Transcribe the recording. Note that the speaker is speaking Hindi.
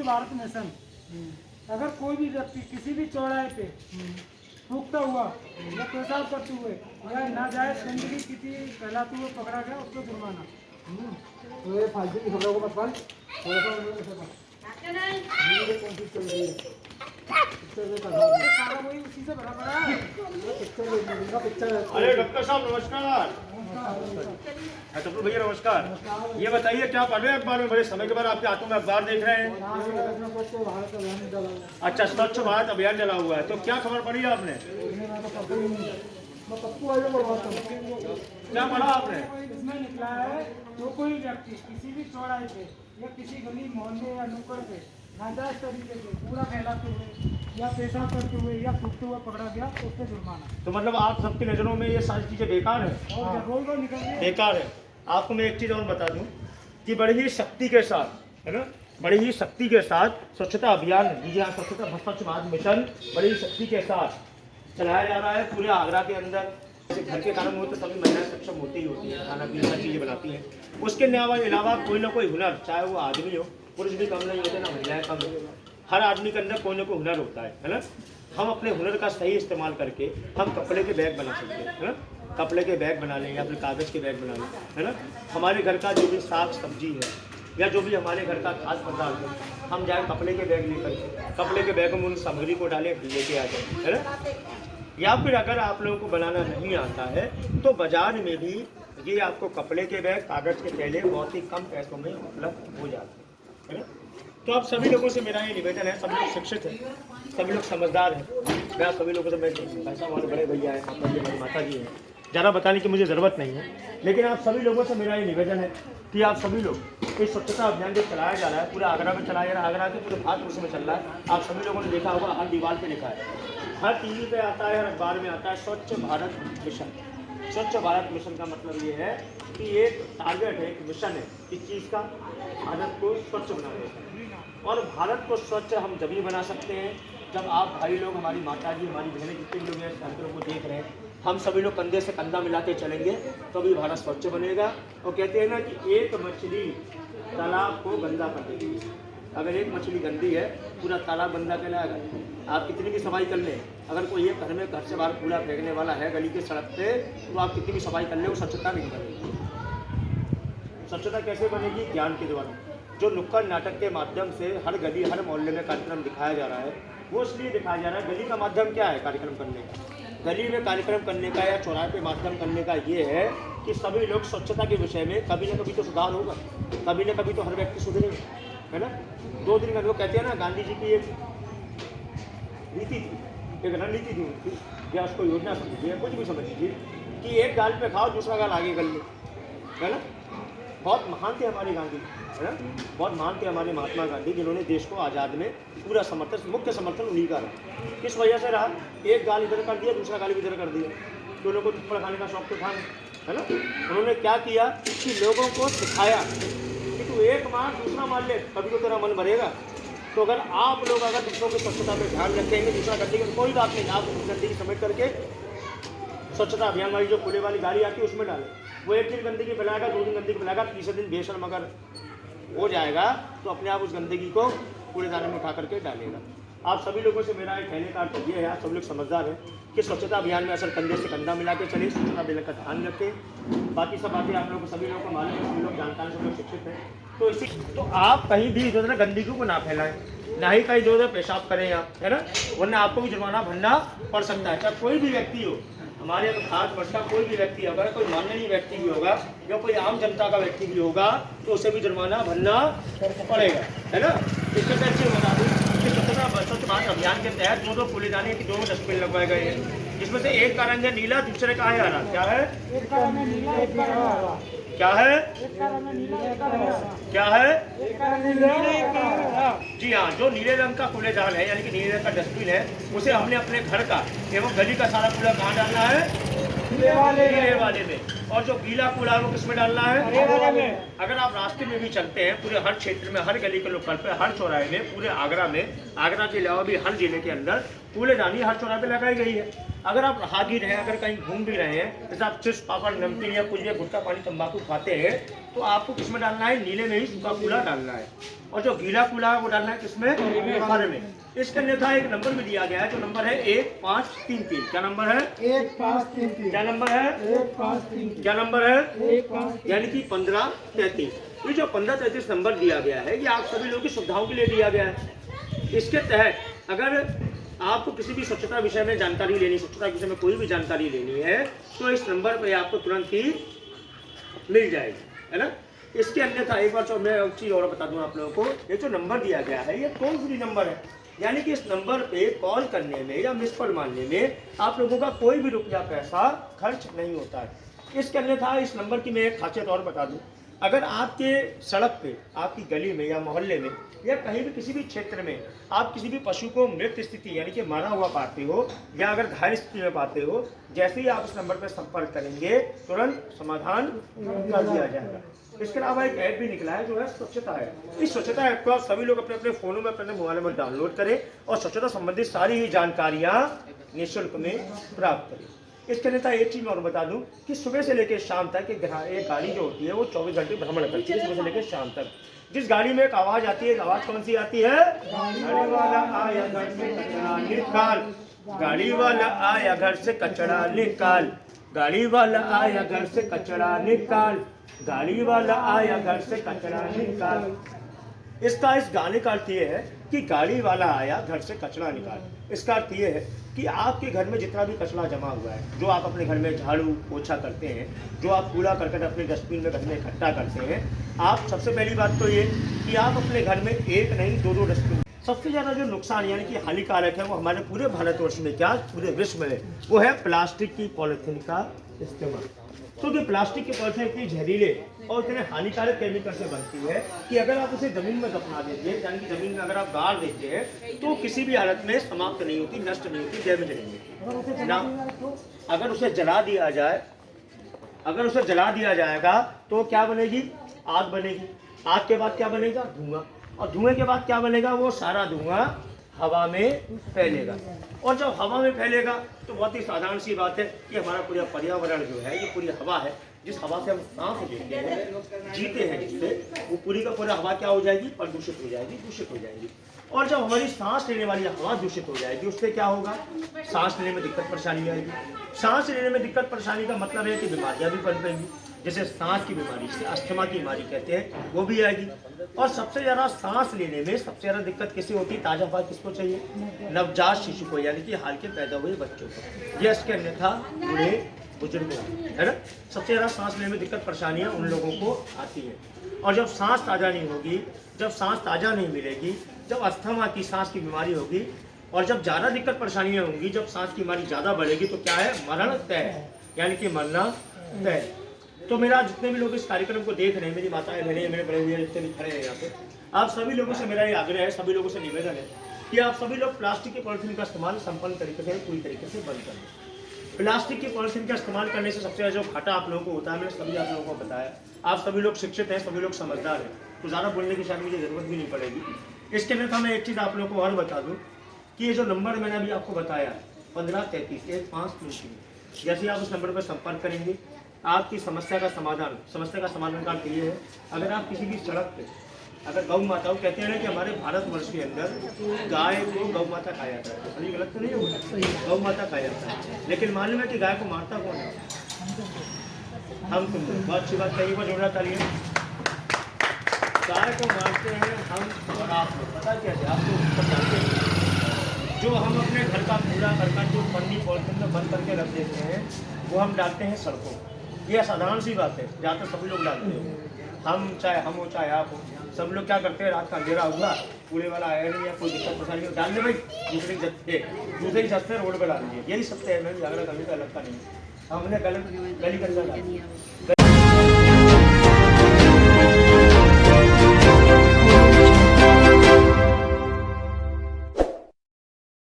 भारत मिशन, अगर कोई भी व्यक्ति किसी भी चौराहे पे थूकता हुआ या पेशाब करते हुए या नाजायज गंदगी किसी फैलाते हुए पकड़ा गया, उसको जुर्माना। तो ये फालतू की खबरों को मत बंद, थोड़ा सा कोशिश चल रही है सारा वही उसी से भरा पड़ा है। पिक्चर। अरे डॉक्टर साहब नमस्कार। डॉक्टर भैया नमस्कार। ये बताइए क्या पढ़ रहे हैं अखबार में? बड़े समय के बाद आपके हाथों में अखबार देख रहे हैं। अच्छा, स्वच्छ भारत अभियान चला हुआ है, तो क्या खबर पढ़ी आपने? क्या पढ़ा आपने? इसमें निकला है जो कोई व्यक्ति किसी भी चौराहे पे या किसी गली मोहल्ले या नुक्कड़ पे नाजायज तरीके से कूड़ा फैलाते हुए या पेशाब करते हुए या थूकते हुए पकड़ा गया, तो उससे जुर्माना। तो मतलब आप सबकी नज़रों में ये सारी चीज़ें बेकार है? और रोज रोज निकल रही है। बेकार है। आपको मैं एक चीज़ और बता दूं कि बड़ी ही शक्ति के साथ, है ना, बड़ी ही शक्ति के साथ स्वच्छता अभियान, जी हाँ, स्वच्छ भारत मिशन बड़ी शक्ति के साथ चलाया जा रहा है पूरे आगरा के अंदर। जैसे घर के काम हो तो सभी महिलाएं सक्षम होती ही होती हैं, खाना पीना चीज़ें बनाती हैं। उसके अलावा कोई ना कोई हुनर, चाहे वो आदमी हो, पुरुष भी कम नहीं होते ना महिलाएं कम, हर आदमी के अंदर कोई ना कोई हुनर होता है ना। हम अपने हुनर का सही इस्तेमाल करके हम कपड़े के बैग बना सकते हैं, है ना। कपड़े के बैग बना लें या फिर कागज़ के बैग बना लें, है ना। हमारे घर का जो भी साग सब्जी है या जो भी हमारे घर का खास पदार्थ है, हम जाए कपड़े के बैग लेकर के कपड़े के बैग में उन सामग्री को डालें, लेके आ जाए, है ना। या फिर अगर आप लोगों को बनाना नहीं आता है तो बाजार में भी ये आपको कपड़े के बैग, कागज़ के थैले बहुत ही कम पैसों में उपलब्ध हो जाते हैं, है ना। तो आप सभी लोगों से मेरा ये निवेदन है, सभी लोग शिक्षित हैं, सभी लोग समझदार हैं। मैं सभी लोगों से, मैं ऐसा हमारे बड़े भैया हैं, हमारी माता जी हैं, ज़्यादा बताने की मुझे ज़रूरत नहीं है, लेकिन आप सभी लोगों से मेरा ये निवेदन है कि आप सभी लोग इस स्वच्छता अभियान जो चलाया जा रहा है, पूरे आगरा में चलाया जा रहा है, आगरा के पूरे भारतवर्ष में चल रहा है। आप सभी लोगों ने देखा होगा, हर दीवार पे लिखा है, हर टीवी पे आता है, हर अखबार में आता है, स्वच्छ भारत मिशन। स्वच्छ भारत मिशन का मतलब ये है कि एक टारगेट है, एक मिशन है इस चीज़ का, भारत को स्वच्छ बनाने का। और भारत को स्वच्छ हम जब ही बना सकते हैं जब आप भाई लोग, हमारी माता जी, हमारी बहनें, जितने लोग हैं छात्रों को देख रहे हैं, हम सभी लोग कंधे से कंधा मिला के चलेंगे तभी भारत स्वच्छ बनेगा। और कहते हैं ना कि एक मछली तालाब को गंदा कर देगी। अगर एक मछली गंदी है पूरा तालाब गंदा कहलाएगा। आप कितनी भी सफाई कर लें, अगर कोई एक घर में घर से बाहर कूड़ा फेंकने वाला है गली के सड़क पे, तो आप कितनी भी सफाई कर लें वो स्वच्छता नहीं बनेगी। स्वच्छता कैसे बनेगी? ज्ञान के द्वारा। जो नुक्कड़ नाटक के माध्यम से हर गली, हर मोहल्ले में कार्यक्रम दिखाया जा रहा है, वो इसलिए दिखाया जा रहा है, गली का माध्यम क्या है कार्यक्रम करने का? गली में कार्यक्रम करने का या चौराहे पे माध्यम करने का ये है कि सभी लोग स्वच्छता के विषय में कभी ना कभी तो सुधार होगा, कभी ना कभी तो हर व्यक्ति सुधरेगा, है ना। 2 दिन का वो कहते हैं ना, गांधी जी की एक नीति थी, एक रणनीति थी उनकी, या उसको योजना समझिए, कुछ भी समझ लीजिए, कि एक गाल पे खाओ दूसरा गाल आगे कर लो, है ना। बहुत महान थे हमारे गांधी, है ना, बहुत महान थे हमारे महात्मा गांधी, जिन्होंने देश को आज़ाद में पूरा समर्थन, मुख्य समर्थन उन्हीं का रहा। किस वजह से रहा? एक गाल इधर कर दिया, दूसरा गाल इधर कर दिया, तो लोगों को थप्पड़ खाने का शौक तो था, है ना। उन्होंने क्या किया कि लोगों को सिखाया कि तू एक मार दूसरा मार ले, कभी तो तेरा मन भरेगा। तो अगर आप लोग अगर दूसरों की स्वच्छता पर ध्यान रखेंगे, दूसरा गंदगी कोई बात नहीं, आप गंदगी समझ करके स्वच्छता अभियान वाली जो खुले वाली गाड़ी आती है उसमें डालें। वो एक दिन गंदगी फैलाएगा, 2 दिन गंदगी फैलाएगा, तीसरे दिन बेशर्म अगर हो जाएगा तो अपने आप उस गंदगी को कूड़ेदान में उठा करके डालेगा। आप सभी लोगों से मेरा एक कहने का अर्थ ये है, आप सब लोग समझदार हैं कि स्वच्छता अभियान में असल कंधे से कंधा मिला के चले, स्वच्छता अभियान का ध्यान रखें। बाकी सब बातें आप लोगों को, सभी लोगों को मालूम है, सभी लोग जानते हैं, सब लोग शिक्षित हैं। तो इसी तो आप कहीं भी इधर उधर गंदगी को ना फैलाएं, ना ही कहीं इधर उधर पेशाब करें आप, है ना, वरना आपको भी जुर्माना भरना पड़ सकता है। चाहे कोई भी व्यक्ति हो, हमारे भारतवर्ष का कोई भी व्यक्ति होगा, कोई माननीय व्यक्ति भी होगा या कोई आम जनता का व्यक्ति भी होगा, तो उसे भी जुर्माना भरना पड़ेगा, है ना। इसके कैसे बता दूँ कि स्वच्छ भारत अभियान के तहत 2 कूड़ेदानी की 2 डस्टबिन लगवाए गए हैं, जिसमें से एक का रंग है नीला, दूसरे का है हरा। क्या है? एक का रंग नीला, एक का रंग हरा। क्या है? एक का रंग नीला, एक का रंग हरा। क्या है? एक का रंग नीला, एक का रंग हरा। जी हाँ, जो नीले रंग का कूड़ेदान है, यानी कि नीले रंग का डस्टबिन है, उसे हमने अपने घर का एवं गली का सारा कूड़ा कहाँ डालना है? गीले वाले में। और जो गीला कूड़ा है वो किसमें डालना है? हरे वाले में। अगर आप रास्ते में भी चलते हैं, पूरे हर क्षेत्र में, हर गली के लोकल पे, हर चौराहे में, पूरे आगरा में, आगरा के अलावा भी हर जिले के अंदर कूड़ेदानी हर चौराहे पे लगाई गई है। अगर आप राहगीर हैं, अगर कहीं घूम भी रहे हैं, जैसे आप चिप्स, पापड़, नमकीन या कुछ भी गुटखा, पानी, तंबाकू खाते हैं, तो आपको किसमें डालना है? नीले में ही सूखा कूड़ा डालना है। और जो गीला कूड़ा है वो डालना है किसमें? हरे में। इसके अन्यथा एक नंबर भी दिया गया है, जो नंबर है 1533। क्या नंबर है? 1533। क्या नंबर है? 1533। क्या नंबर है? 1533। यानी कि 1533। ये जो 1533 नंबर दिया गया है, ये आप सभी लोगों की सुविधाओं के लिए दिया गया है। इसके तहत अगर आपको किसी भी स्वच्छता विषय में जानकारी लेनी, स्वच्छता के विषय में कोई भी जानकारी लेनी है, तो इस नंबर पे आपको तुरंत ही मिल जाएगी, है ना। इसके अन्यथा एक बार मैं एक चीज़ और बता दूं आप लोगों को, ये जो नंबर दिया गया है ये टोल फ्री नंबर है, यानी कि इस नंबर पे कॉल करने में या मिस कॉल मारने में आप लोगों का कोई भी रुपया पैसा खर्च नहीं होता है। इसके अन्यथा इस नंबर की मैं एक खासियत और बता दूं, अगर आपके सड़क पे, आपकी गली में या मोहल्ले में या कहीं भी किसी भी क्षेत्र में आप किसी भी पशु को मृत स्थिति यानी कि मारा हुआ पाते हो या अगर घायल स्थिति में पाते हो, जैसे ही आप इस नंबर पर संपर्क करेंगे तुरंत समाधान कर दिया जाएगा। इसके अलावा एक ऐप भी निकला है जो है स्वच्छता ऐप। इस स्वच्छता ऐप को आप सभी लोग अपने अपने फोनों में, अपने मोबाइल में डाउनलोड करें और स्वच्छता संबंधित सारी ही जानकारियाँ निःशुल्क में प्राप्त करें। इसके अन्यथा एक चीज मैं और बता दूं कि सुबह से लेकर शाम तक एक गाड़ी जो होती है वो 24 घंटे भ्रमण करती है, सुबह से लेकर शाम तक। जिस गाड़ी में एक आवाज आती है, आवाज कौन सी आती है? गाड़ी वाला आया घर से कचरा निकाल, गाड़ी वाला आया घर से कचरा निकाल, गाड़ी वाला आया घर से कचरा निकाल, गाड़ी वाला आया घर से कचरा निकाल। इसका इस गाने का अर्थ ये है कि गाड़ी वाला आया घर से कचरा निकाल। इसका अर्थ ये है कि आपके घर में जितना भी कचरा जमा हुआ है, जो आप अपने घर में झाड़ू पोछा करते हैं, जो आप कूड़ा करकट अपने डस्टबिन में घर में इकट्ठा करते हैं, आप सबसे पहली बात तो ये कि आप अपने घर में एक नहीं 2-2 डस्टबिन। सबसे ज़्यादा जो नुकसान यानी कि हानिकारक है वो हमारे पूरे भारतवर्ष में, क्या पूरे विश्व में, वो है प्लास्टिक की पॉलिथीन का इस्तेमाल। क्योंकि प्लास्टिक की पॉलिथीन इतनी जहरीले और इतने हानिकारक केमिकल से बनती है कि अगर आप उसे जमीन में दफना देते हैं, यानी कि जमीन में अगर आप गाड़ देते हैं, तो किसी भी हालत में समाप्त नहीं होती, नष्ट नहीं होती, डैमेज नहीं होती ना। अगर उसे जला दिया जाए, अगर उसे जला दिया जाएगा तो क्या बनेगी? आग बनेगी। आग के बाद क्या बनेगा? धुआं। और धुएं के बाद क्या बनेगा? वो सारा धुआं हवा में फैलेगा। और जब हवा में फैलेगा तो बहुत ही साधारण सी बात है कि हमारा पूरा पर्यावरण जो है, ये पूरी हवा है, जिस हवा से हम सांस लेते हैं, जीते हैं, जिससे वो पूरी का पूरा हवा क्या हो जाएगी? प्रदूषित हो जाएगी, दूषित हो जाएगी। और जब हमारी सांस लेने वाली हवा दूषित हो जाएगी, उससे क्या होगा? सांस लेने में दिक्कत परेशानी आएगी। सांस लेने में दिक्कत परेशानी का मतलब है कि बीमारियां भी पनपेंगी, जैसे सांस की बीमारी, जिसे अस्थमा की बीमारी कहते हैं, वो भी आएगी। और सबसे ज़्यादा सांस लेने में सबसे ज़्यादा दिक्कत किसे होती है? ताज़ा हवा किसको चाहिए? नवजात शिशु को, यानी कि हाल के पैदा हुए बच्चों को, या इसके अन्यथा बूढ़े बुजुर्गों को, है ना। सबसे ज़्यादा सांस लेने में दिक्कत परेशानियाँ उन लोगों को आती हैं। और जब सांस ताज़ा नहीं होगी, जब सांस ताज़ा नहीं मिलेगी, जब अस्थमा की सांस की बीमारी होगी, और जब ज़्यादा दिक्कत परेशानियाँ होंगी, जब सांस की बीमारी ज़्यादा बढ़ेगी, तो क्या है? मरण तय, यानी कि मरना तय। तो मेरा जितने भी लोग इस कार्यक्रम को देख रहे हैं, मेरी माताएं बहनें, मेरे बड़े भैया जितने भी खड़े हैं यहाँ पे, आप सभी लोगों से मेरा ये आग्रह है, सभी लोगों से निवेदन है कि आप सभी लोग प्लास्टिक की पॉलिथीन का इस्तेमाल संपन्न तरीके से, पूरी तरीके से बंद करें। प्लास्टिक की पॉलिथीन का इस्तेमाल करने से सबसे ज़्यादा जो घाटा आप लोगों को होता है, मैंने सभी आप लोगों को बताया। आप सभी लोग शिक्षित हैं, सभी लोग समझदार हैं, तो ज़्यादा बोलने की शायद मुझे ज़रूरत भी नहीं पड़ेगी। इसके अन्यथा मैं एक चीज़ आप लोगों को और बता दूँ कि ये जो नंबर मैंने अभी आपको बताया 1533, जैसे आप उस नंबर पर संपर्क करेंगे, आपकी समस्या का समाधान का अर्थ ये है, अगर आप किसी भी सड़क पे, अगर गौ माताओं कहते हैं ना कि हमारे भारतवर्ष के अंदर गाय को गौ माता खाया जाता है, तो सही गलत तो नहीं होगा? गौ माता खाया जाता है, लेकिन मालूम है कि गाय को मारता कौन है? हम तुम। बहुत अच्छी बात कही, जोड़ा तालिए। गाय को मारते हैं हम और आप लोग। पता कैसे? आप लोग जानते हैं, जो हम अपने घर का कूड़ा करकट जो पन्नी पॉलिथीन में बंद करके रख देते हैं, वो हम डालते हैं सड़कों। ये साधारण सी बात है, ज़्यादातर सभी लोग डालते हैं। हम चाहे हम हो चाहे आप हो, सब लोग क्या करते हैं? रात का अंधेरा हुआ, कूड़े वाला आया नहीं या कोई दिक्कत परेशानी हो, डाल दे भाई, दूसरे जत्थे रोड पर डाल दिए। यही सब है, मैं झगड़ा करने का अलग का नहीं। हमने गली करके